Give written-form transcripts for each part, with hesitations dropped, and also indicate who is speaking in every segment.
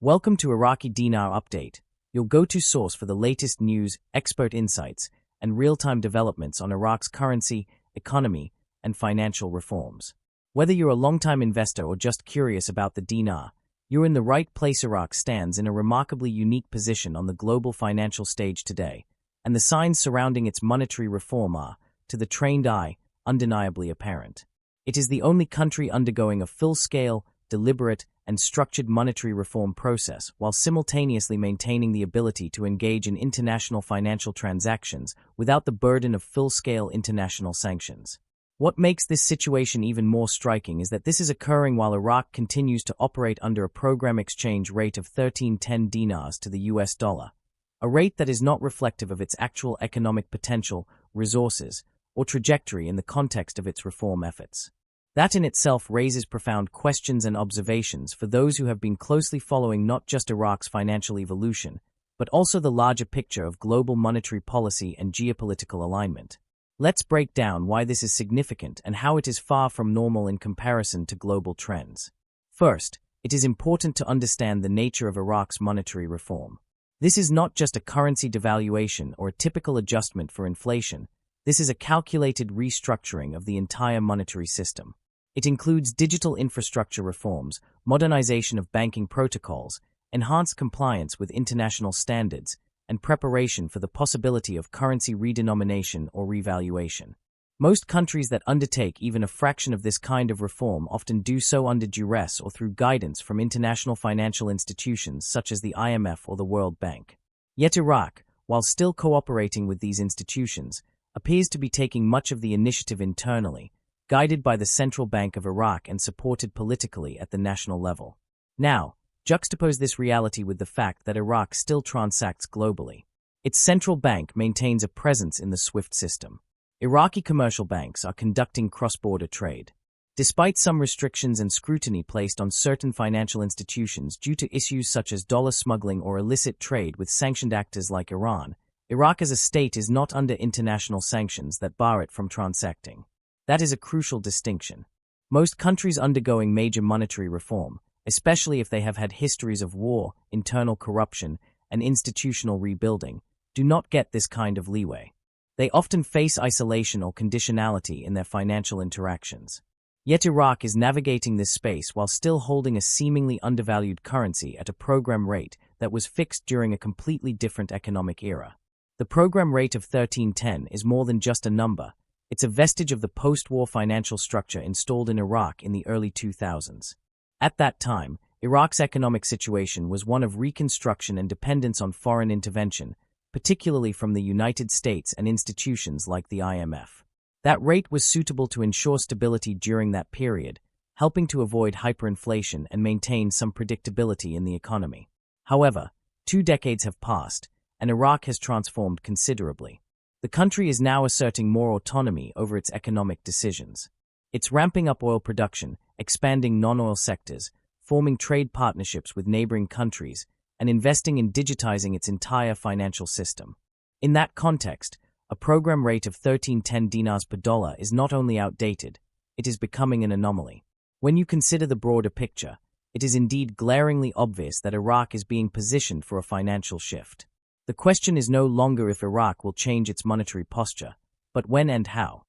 Speaker 1: Welcome to Iraqi Dinar Update, your go-to source for the latest news, expert insights, and real-time developments on Iraq's currency, economy, and financial reforms. Whether you're a long-time investor or just curious about the dinar, you're in the right place. Iraq stands in a remarkably unique position on the global financial stage today, and the signs surrounding its monetary reform are, to the trained eye, undeniably apparent. It is the only country undergoing a full-scale, deliberate, and structured monetary reform process while simultaneously maintaining the ability to engage in international financial transactions without the burden of full-scale international sanctions. What makes this situation even more striking is that this is occurring while Iraq continues to operate under a program exchange rate of 1310 dinars to the US dollar, a rate that is not reflective of its actual economic potential, resources, or trajectory in the context of its reform efforts. That in itself raises profound questions and observations for those who have been closely following not just Iraq's financial evolution, but also the larger picture of global monetary policy and geopolitical alignment. Let's break down why this is significant and how it is far from normal in comparison to global trends. First, it is important to understand the nature of Iraq's monetary reform. This is not just a currency devaluation or a typical adjustment for inflation. This is a calculated restructuring of the entire monetary system. It includes digital infrastructure reforms, modernization of banking protocols, enhanced compliance with international standards, and preparation for the possibility of currency redenomination or revaluation. Most countries that undertake even a fraction of this kind of reform often do so under duress or through guidance from international financial institutions such as the IMF or the World Bank. Yet Iraq, while still cooperating with these institutions, appears to be taking much of the initiative internally, guided by the Central Bank of Iraq and supported politically at the national level. Now, juxtapose this reality with the fact that Iraq still transacts globally. Its central bank maintains a presence in the SWIFT system. Iraqi commercial banks are conducting cross-border trade. Despite some restrictions and scrutiny placed on certain financial institutions due to issues such as dollar smuggling or illicit trade with sanctioned actors like Iran, Iraq as a state is not under international sanctions that bar it from transacting. That is a crucial distinction. Most countries undergoing major monetary reform, especially if they have had histories of war, internal corruption, and institutional rebuilding, do not get this kind of leeway. They often face isolation or conditionality in their financial interactions. Yet Iraq is navigating this space while still holding a seemingly undervalued currency at a program rate that was fixed during a completely different economic era. The program rate of 1310 is more than just a number. It's a vestige of the post-war financial structure installed in Iraq in the early 2000s. At that time, Iraq's economic situation was one of reconstruction and dependence on foreign intervention, particularly from the United States and institutions like the IMF. That rate was suitable to ensure stability during that period, helping to avoid hyperinflation and maintain some predictability in the economy. However, 2 decades have passed, and Iraq has transformed considerably. The country is now asserting more autonomy over its economic decisions. It's ramping up oil production, expanding non-oil sectors, forming trade partnerships with neighboring countries, and investing in digitizing its entire financial system. In that context, a program rate of 1310 dinars per dollar is not only outdated, it is becoming an anomaly. When you consider the broader picture, it is indeed glaringly obvious that Iraq is being positioned for a financial shift. The question is no longer if Iraq will change its monetary posture, but when and how.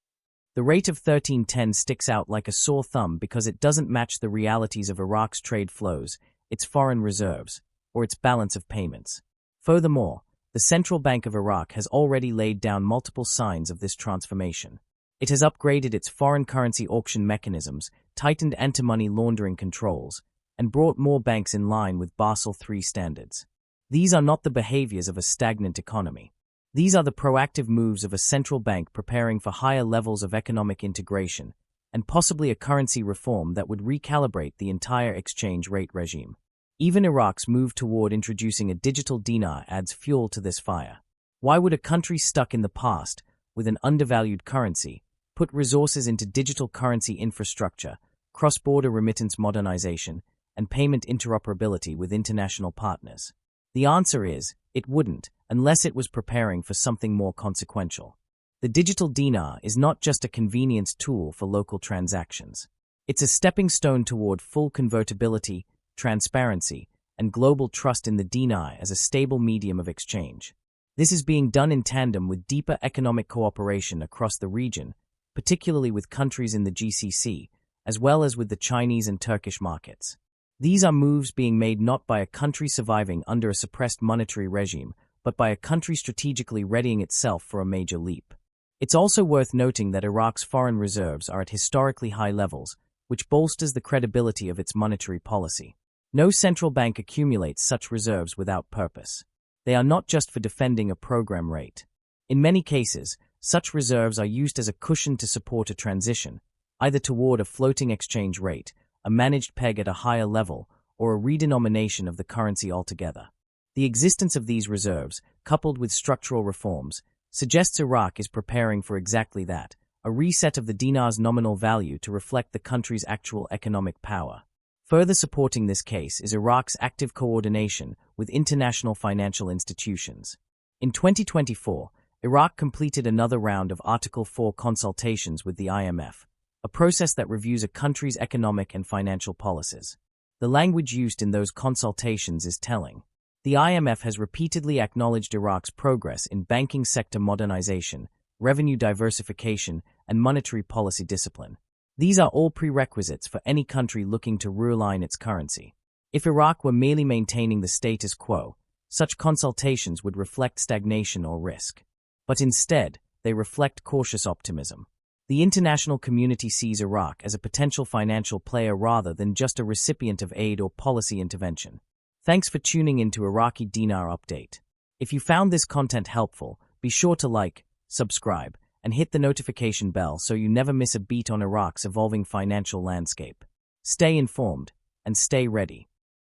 Speaker 1: The rate of 1310 sticks out like a sore thumb because it doesn't match the realities of Iraq's trade flows, its foreign reserves, or its balance of payments. Furthermore, the Central Bank of Iraq has already laid down multiple signs of this transformation. It has upgraded its foreign currency auction mechanisms, tightened anti-money laundering controls, and brought more banks in line with Basel III standards. These are not the behaviors of a stagnant economy. These are the proactive moves of a central bank preparing for higher levels of economic integration, and possibly a currency reform that would recalibrate the entire exchange rate regime. Even Iraq's move toward introducing a digital dinar adds fuel to this fire. Why would a country stuck in the past, with an undervalued currency, put resources into digital currency infrastructure, cross-border remittance modernization, and payment interoperability with international partners? The answer is, it wouldn't, unless it was preparing for something more consequential. The digital dinar is not just a convenience tool for local transactions. It's a stepping stone toward full convertibility, transparency, and global trust in the dinar as a stable medium of exchange. This is being done in tandem with deeper economic cooperation across the region, particularly with countries in the GCC, as well as with the Chinese and Turkish markets. These are moves being made not by a country surviving under a suppressed monetary regime, but by a country strategically readying itself for a major leap. It's also worth noting that Iraq's foreign reserves are at historically high levels, which bolsters the credibility of its monetary policy. No central bank accumulates such reserves without purpose. They are not just for defending a program rate. In many cases, such reserves are used as a cushion to support a transition, either toward a floating exchange rate, a managed peg at a higher level, or a redenomination of the currency altogether. The existence of these reserves, coupled with structural reforms, suggests Iraq is preparing for exactly that, a reset of the dinar's nominal value to reflect the country's actual economic power. Further supporting this case is Iraq's active coordination with international financial institutions. In 2024, Iraq completed another round of Article 4 consultations with the IMF, a process that reviews a country's economic and financial policies. The language used in those consultations is telling. The IMF has repeatedly acknowledged Iraq's progress in banking sector modernization, revenue diversification, and monetary policy discipline. These are all prerequisites for any country looking to realign its currency. If Iraq were merely maintaining the status quo, such consultations would reflect stagnation or risk. But instead, they reflect cautious optimism. The international community sees Iraq as a potential financial player rather than just a recipient of aid or policy intervention. Thanks for tuning in to Iraqi Dinar Update. If you found this content helpful, be sure to like, subscribe, and hit the notification bell so you never miss a beat on Iraq's evolving financial landscape. Stay informed and stay ready.